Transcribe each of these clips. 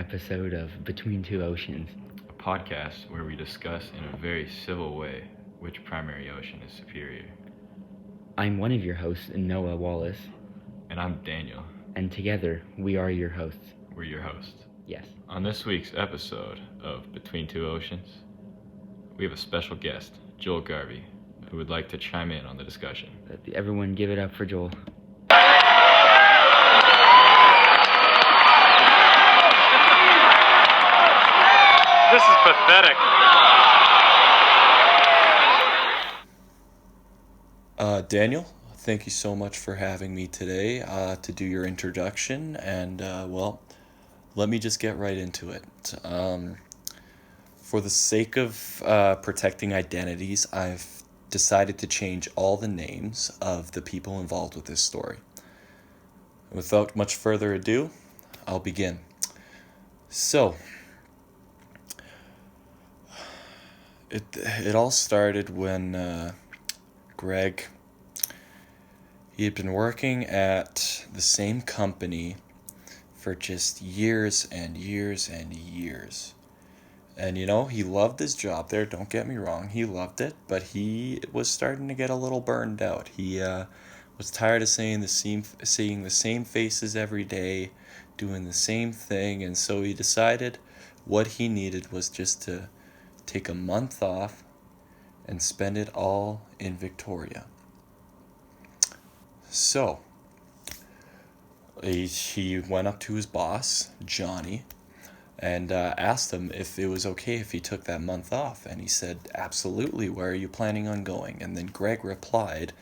episode of Between Two Oceans. A podcast where we discuss in a very civil way which primary ocean is superior. I'm one of your hosts, Noah Wallace, And I'm Daniel. and together we are your hosts. We're your hosts. Yes. On this week's episode of Between Two Oceans, we have a special guest, Joel Garvey, who would like to chime in on the discussion. Everyone give it up for Joel. This is pathetic. Daniel, thank you so much for having me today to do your introduction. And, let me just get right into it. For the sake of protecting identities, I've decided to change all the names of the people involved with this story. Without much further ado, I'll begin. So, it all started when Greg, he had been working at the same company for just years and years and years. And he loved his job there, don't get me wrong, he loved it, but he was starting to get a little burned out. He was tired of seeing the same faces every day, doing the same thing, and so he decided what he needed was just to take a month off and spend it all in Victoria. So, he went up to his boss, Johnny, and asked him if it was okay if he took that month off. And he said, absolutely, where are you planning on going? And then Greg replied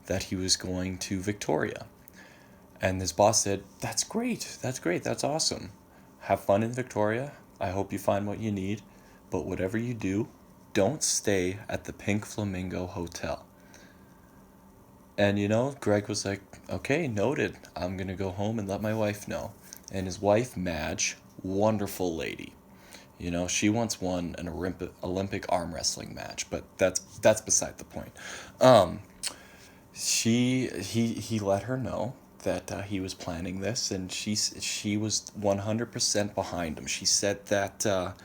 that he was going to Victoria. And his boss said, that's great, that's awesome. Have fun in Victoria. I hope you find what you need. But whatever you do, don't stay at the Pink Flamingo Hotel. And Greg was like, okay, noted. I'm going to go home and let my wife know. And his wife, Madge, wonderful lady. She once won an Olympic arm wrestling match, but that's beside the point. He let her know that he was planning this, and she was 100% behind him. She said that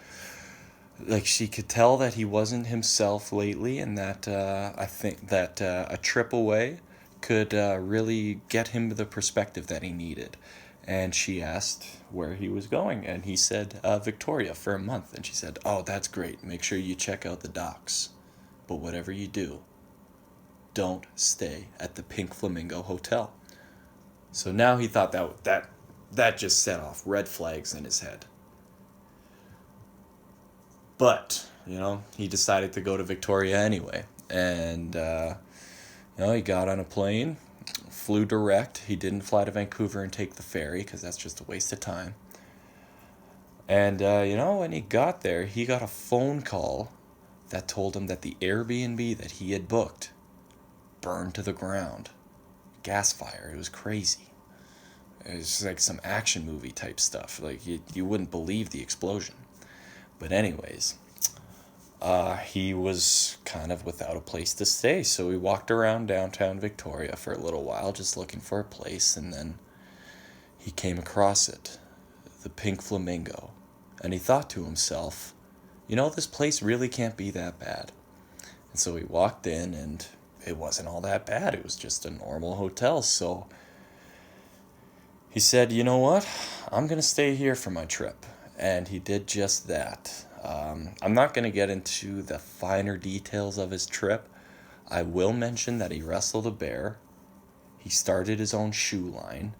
she could tell that he wasn't himself lately, and that I think that a trip away could really get him the perspective that he needed. And she asked where he was going, and he said Victoria for a month. And she said, oh, that's great. Make sure you check out the docks. But whatever you do, don't stay at the Pink Flamingo Hotel. So now he thought that just set off red flags in his head. But, he decided to go to Victoria anyway. And, he got on a plane, flew direct. He didn't fly to Vancouver and take the ferry because that's just a waste of time. And, when he got there, he got a phone call that told him that the Airbnb that he had booked burned to the ground. Gas fire. It was crazy. It was like some action movie type stuff. Like, you wouldn't believe the explosion. But anyways, he was kind of without a place to stay, so he walked around downtown Victoria for a little while just looking for a place, and then he came across it, the Pink Flamingo, and he thought to himself, this place really can't be that bad. And so he walked in, and it wasn't all that bad. It was just a normal hotel, so he said, you know what, I'm going to stay here for my trip. And he did just that. I'm not going to get into the finer details of his trip. I will mention that he wrestled a bear, he started his own shoe line,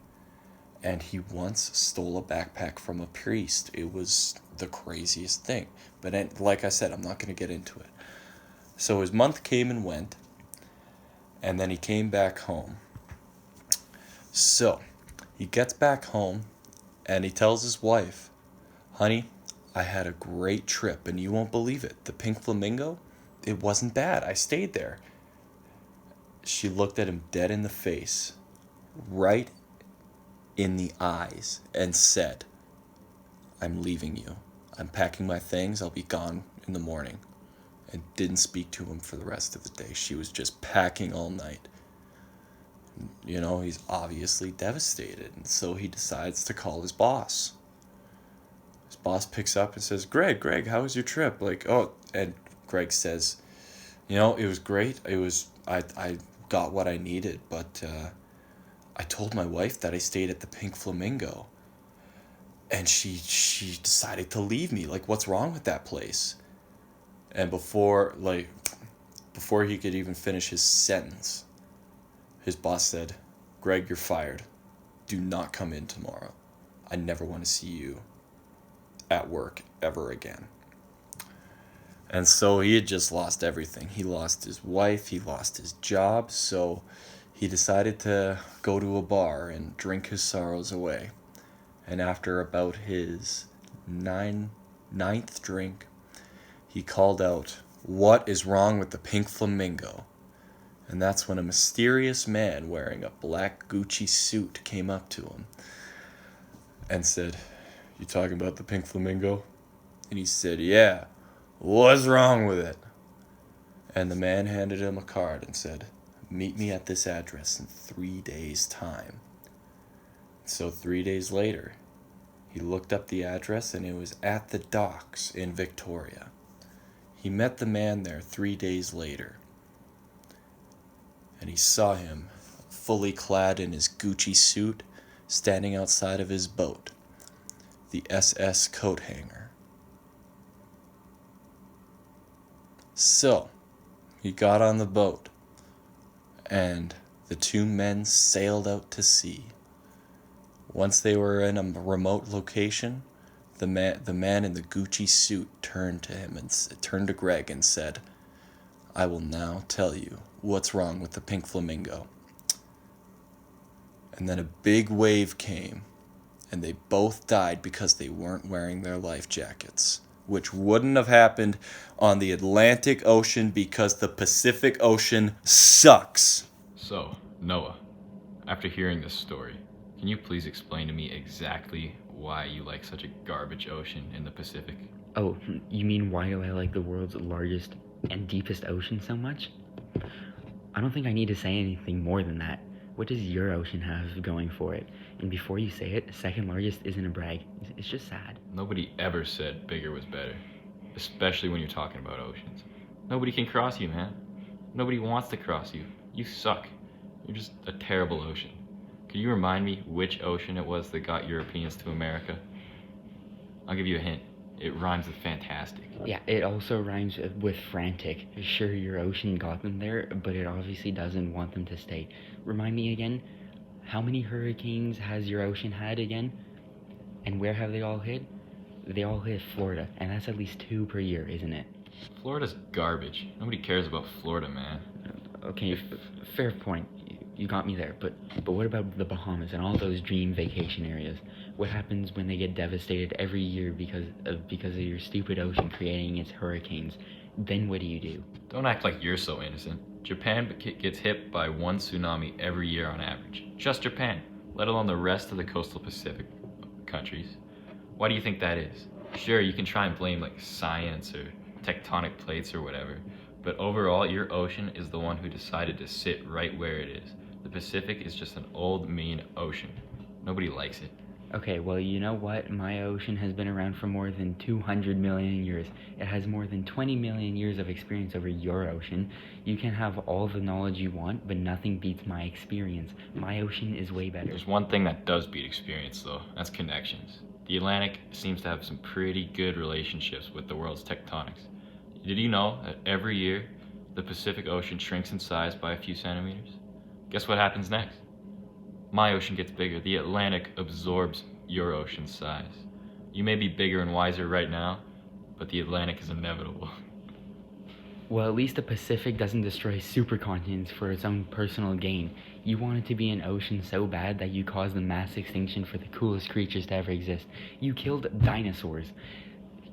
and he once stole a backpack from a priest. It was the craziest thing. But like I said, I'm not going to get into it. So his month came and went, and then he came back home. So he gets back home, and he tells his wife, honey, I had a great trip, and you won't believe it. The Pink Flamingo, it wasn't bad. I stayed there. She looked at him dead in the face, right in the eyes, and said, I'm leaving you. I'm packing my things. I'll be gone in the morning. And didn't speak to him for the rest of the day. She was just packing all night. He's obviously devastated, and so he decides to call his boss. His boss picks up and says, Greg, how was your trip? Like, oh, and Greg says, it was great. I got what I needed, but I told my wife that I stayed at the Pink Flamingo. And she decided to leave me. Like, what's wrong with that place? And before he could even finish his sentence, his boss said, Greg, you're fired. Do not come in tomorrow. I never want to see you at work ever again. And so he had just lost everything. He lost his wife, he lost his job, so he decided to go to a bar and drink his sorrows away. And after about his ninth drink, he called out, "What is wrong with the Pink Flamingo?" And that's when a mysterious man wearing a black Gucci suit came up to him and said, "You talking about the Pink Flamingo?" And he said, "Yeah, what's wrong with it?" And the man handed him a card and said, "Meet me at this address in 3 days' time." So 3 days later, he looked up the address and it was at the docks in Victoria. He met the man there 3 days later. And he saw him, fully clad in his Gucci suit, standing outside of his boat, the SS Coat Hanger. So, he got on the boat, and the two men sailed out to sea. Once they were in a remote location, the man in the Gucci suit turned to Greg and said, "I will now tell you what's wrong with the Pink Flamingo." And then a big wave came, and they both died because they weren't wearing their life jackets, which wouldn't have happened on the Atlantic Ocean because the Pacific Ocean sucks. So, Noah, after hearing this story, can you please explain to me exactly why you like such a garbage ocean in the Pacific? Oh, you mean why do I like the world's largest and deepest ocean so much? I don't think I need to say anything more than that. What does your ocean have going for it? And before you say it, second largest isn't a brag. It's just sad. Nobody ever said bigger was better, especially when you're talking about oceans. Nobody can cross you, man. Nobody wants to cross you. You suck. You're just a terrible ocean. Could you remind me which ocean it was that got Europeans to America? I'll give you a hint. It rhymes with fantastic. Yeah, it also rhymes with frantic. Sure, your ocean got them there, but it obviously doesn't want them to stay. Remind me again, how many hurricanes has your ocean had again? And where have they all hit? They all hit Florida, and that's at least 2 per year, isn't it? Florida's garbage. Nobody cares about Florida, man. Okay, fair point. You got me there, but what about the Bahamas and all those dream vacation areas? What happens when they get devastated every year because of your stupid ocean creating its hurricanes? Then what do you do? Don't act like you're so innocent. Japan gets hit by 1 tsunami every year on average. Just Japan, let alone the rest of the coastal Pacific countries. Why do you think that is? Sure, you can try and blame like science or tectonic plates or whatever, but overall your ocean is the one who decided to sit right where it is. The Pacific is just an old, mean ocean. Nobody likes it. Okay, well, you know what? My ocean has been around for more than 200 million years. It has more than 20 million years of experience over your ocean. You can have all the knowledge you want, but nothing beats my experience. My ocean is way better. There's one thing that does beat experience, though. That's connections. The Atlantic seems to have some pretty good relationships with the world's tectonics. Did you know that every year the Pacific Ocean shrinks in size by a few centimeters? Guess what happens next? My ocean gets bigger. The Atlantic absorbs your ocean's size. You may be bigger and wiser right now, but the Atlantic is inevitable. Well, at least the Pacific doesn't destroy supercontinents for its own personal gain. You want it to be an ocean so bad that you caused the mass extinction for the coolest creatures to ever exist. You killed dinosaurs.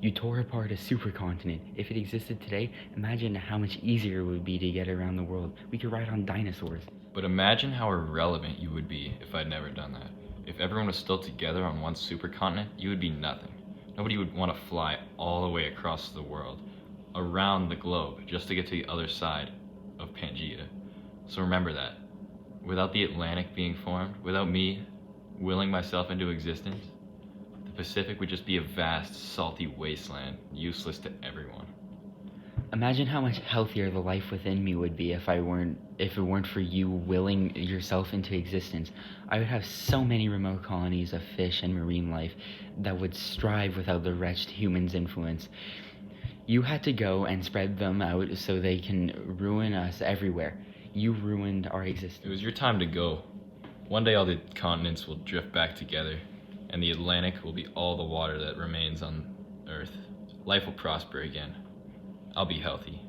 You tore apart a supercontinent. If it existed today, imagine how much easier it would be to get around the world. We could ride on dinosaurs. But imagine how irrelevant you would be if I'd never done that. If everyone was still together on one supercontinent, you would be nothing. Nobody would want to fly all the way across the world, around the globe, just to get to the other side of Pangea. So remember that. Without the Atlantic being formed, without me willing myself into existence, The Pacific would just be a vast, salty wasteland, useless to everyone. Imagine how much healthier the life within me would be if it weren't for you willing yourself into existence. I would have so many remote colonies of fish and marine life that would strive without the wretched human's influence. You had to go and spread them out so they can ruin us everywhere. You ruined our existence. It was your time to go. One day all the continents will drift back together, and the Atlantic will be all the water that remains on Earth. Life will prosper again. I'll be healthy.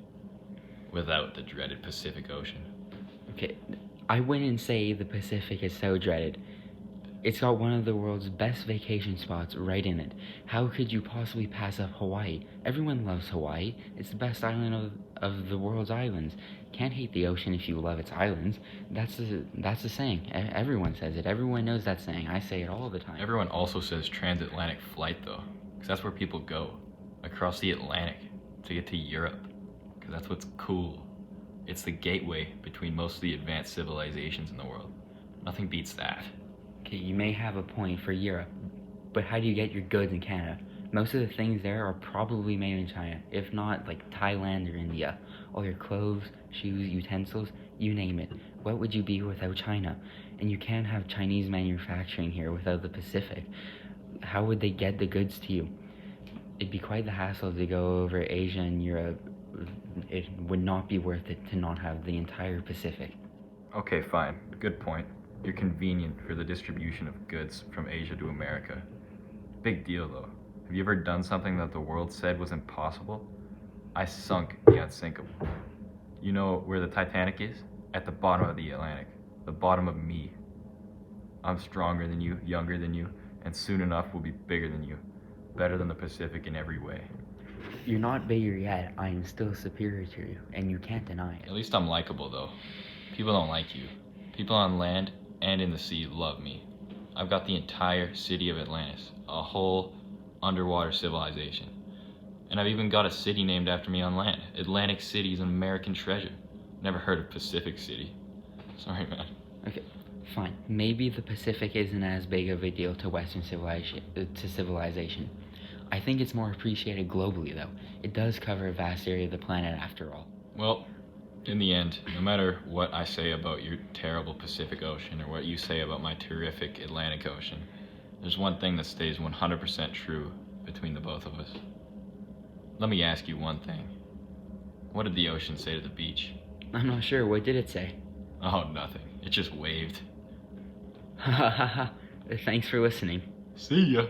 Without the dreaded Pacific Ocean. Okay, I wouldn't say the Pacific is so dreaded. It's got one of the world's best vacation spots right in it. How could you possibly pass up Hawaii? Everyone loves Hawaii. It's the best island of the world's islands. Can't hate the ocean if you love its islands. That's the saying. Everyone says it. Everyone knows that saying. I say it all the time. Everyone also says transatlantic flight, though, because that's where people go, across the Atlantic, to get to Europe, because that's what's cool. It's the gateway between most of the advanced civilizations in the world. Nothing beats that. Okay, you may have a point for Europe, but how do you get your goods in Canada? Most of the things there are probably made in China, if not like Thailand or India. All your clothes, shoes, utensils, you name it. What would you be without China? And you can't have Chinese manufacturing here without the Pacific. How would they get the goods to you? It'd be quite the hassle to go over Asia and Europe. It would not be worth it to not have the entire Pacific. Okay, fine. Good point. You're convenient for the distribution of goods from Asia to America. Big deal, though. Have you ever done something that the world said was impossible? I sunk the unsinkable. You know where the Titanic is? At the bottom of the Atlantic. The bottom of me. I'm stronger than you, younger than you, and soon enough will be bigger than you. Better than the Pacific in every way. You're not bigger yet. I am still superior to you, and you can't deny it. At least I'm likable, though. People don't like you. People on land and in the sea love me. I've got the entire city of Atlantis, a whole underwater civilization. And I've even got a city named after me on land. Atlantic City is an American treasure. Never heard of Pacific City. Sorry, man. Okay, fine. Maybe the Pacific isn't as big of a deal to Western civilization. I think it's more appreciated globally, though. It does cover a vast area of the planet, after all. Well, in the end, no matter what I say about your terrible Pacific Ocean or what you say about my terrific Atlantic Ocean, there's one thing that stays 100% true between the both of us. Let me ask you one thing. What did the ocean say to the beach? I'm not sure. What did it say? Oh, nothing. It just waved. Ha ha ha ha. Thanks for listening. See ya.